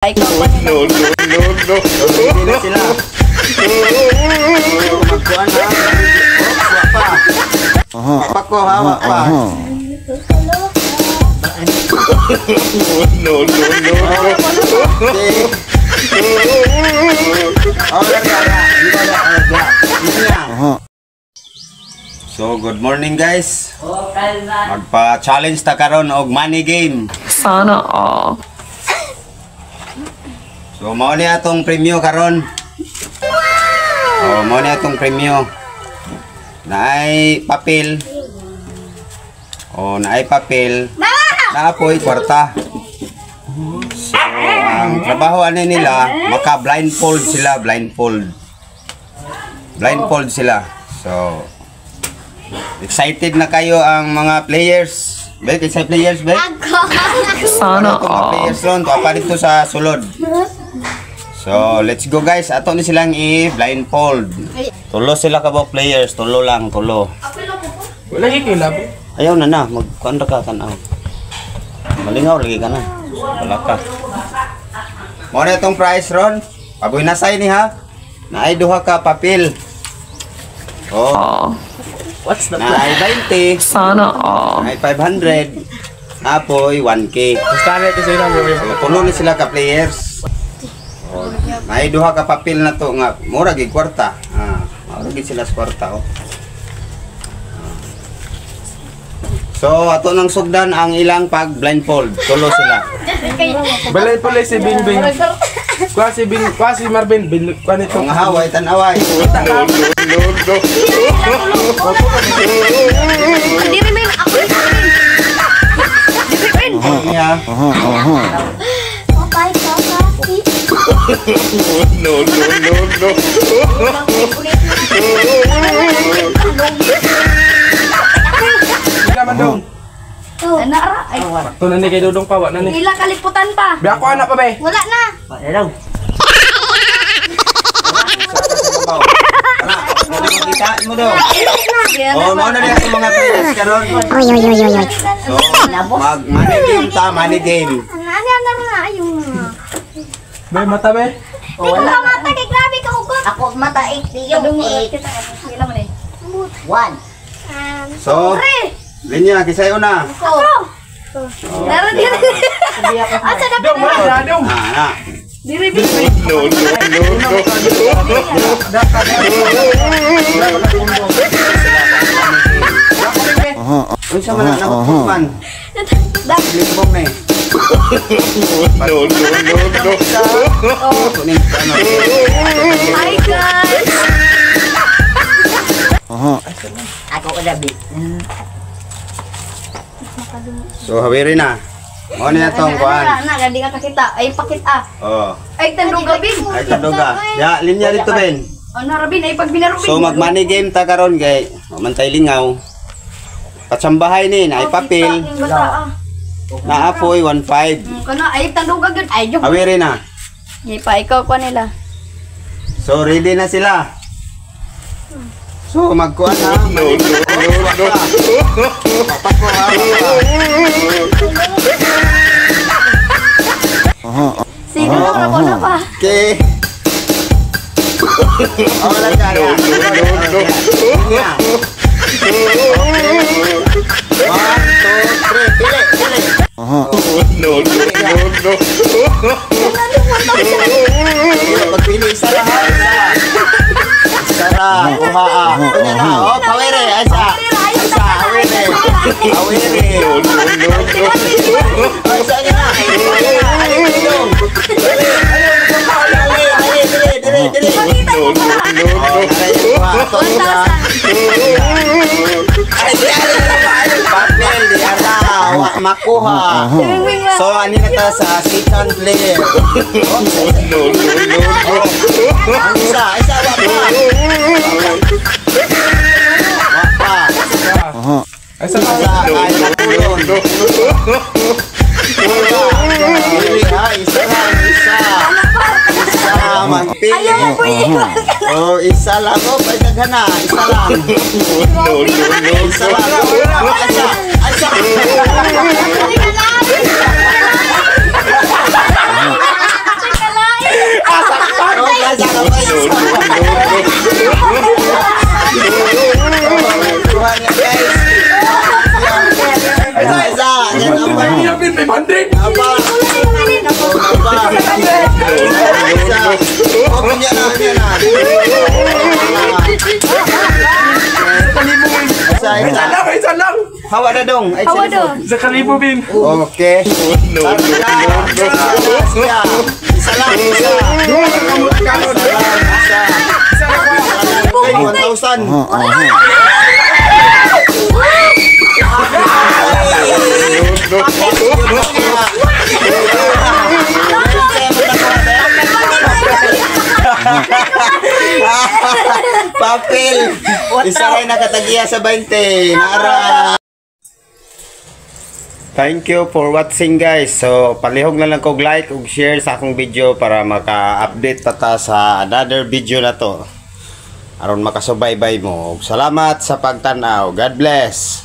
Ay, no. Hindi na sila. Magkuhan na. Wak pa. Wak ko ha, wak pa. So, good morning guys. Magpa-challenge ta karon og money game. Sana all. So, mao ni atong premyo karon. Oh, mao ni atong premyo. Naay papel. Oh, naay papel. Naapoy kwarta. So, ang trabaho ani nila, maka blindfold sila, blindfold. Blindfold sila. So, excited na kayo ang mga players. Bet, isa players, bet? Sana all. Players ron, pa dito sa sulod. So, let's go guys. Ato ni silang i-blindfold. Tulo sila ka ba players? Tulo lang, tulo. Wala hikilap. Ayaw na na, magkuanda ka tanaw. Malingaw lagi ka na. Wala ka. Mo na itong price ron. Pagoy na say ni ha. Naay duha ka papel. Oh. What's the Naay 20. Sana all. Naay 500. Napoy 1K. Start ito sa ilang gawin. So, tulo ni sila ka players. Oh, may duha ka papel na to nga mura gid kwarta. Mura gid sila sa kwarta oh. So ato nang sugdan ang ilang pag blindfold. Tulo sila. Balay pala si Bingbing. Kwasi Marvin bin kwan ito. Ang haway tan-away. Diri men ako diri men. Niya. Papay ka. No. Ila man dong. Ana ra ay Tunan ni kay Dudong pa wa na ni. ila kaliputan pa. Bi ako anak pa be. Wala na. Ayaw. Kita mo daw. Oh, mo na niya mga players karon. Oy. So, money game ta, money game. Ana na ayun. Be mata be. Wala mata kay grabe ka ugot. Ako mata 80 yung 8. Ila man eh. 1. So, linya kisayo na. Ako. Dara diri. Asa na Dong mo na dong. diri bi. Unsa man na man? Limbong na eh. Hi guys. Ako kadabi. So, hawiri na. Mo na itong kuhan. Na gadi ka kita. Ay pakita. Oh. Ay tanduga bin. Ay, kanduga. Ya, linya dito, Ben. Ano rabin ay pag binarubin. So, mag-money game ta karon kay mamantay lingaw. Patsambahay ni, na papel. Naapoy 1.5. Kana ay tanduga gyud ay jud. Hawiri na. Di pa ikaw kwa nila. So, ready na sila. So, magkuhan na. Papak ko ha. Sige na na pa. Okay. Oh, wala ka. No. Okay. 1, 2, 3. Pili. No. Pagpili, isa lang ha. Isa lang. Uha. Ganyan ha. Oh, pawere. Isa. Awere. Oh, isa nga na. Makuha. So, ano na ta sa second player? Isa, wapa. Ay sa Isa, ay napulon. Isa. Magpili. Ayaw mo po iiwan. Oh, isa lang. Oh, pagdagan na. Isa lang. Isa lang. Isa. na dong. Ay, Hawa sa do. Sa kalibo, bin. Okay. Isa lang. Isa. Ay, 1,000. Papel. Isa rin nakatagiya sa 20. Nara. Thank you for watching guys. So palihog na lang kog like ug share sa akong video para maka-update ta sa another video na to. Aron makasubaybay mo. Salamat sa pagtan-aw. God bless.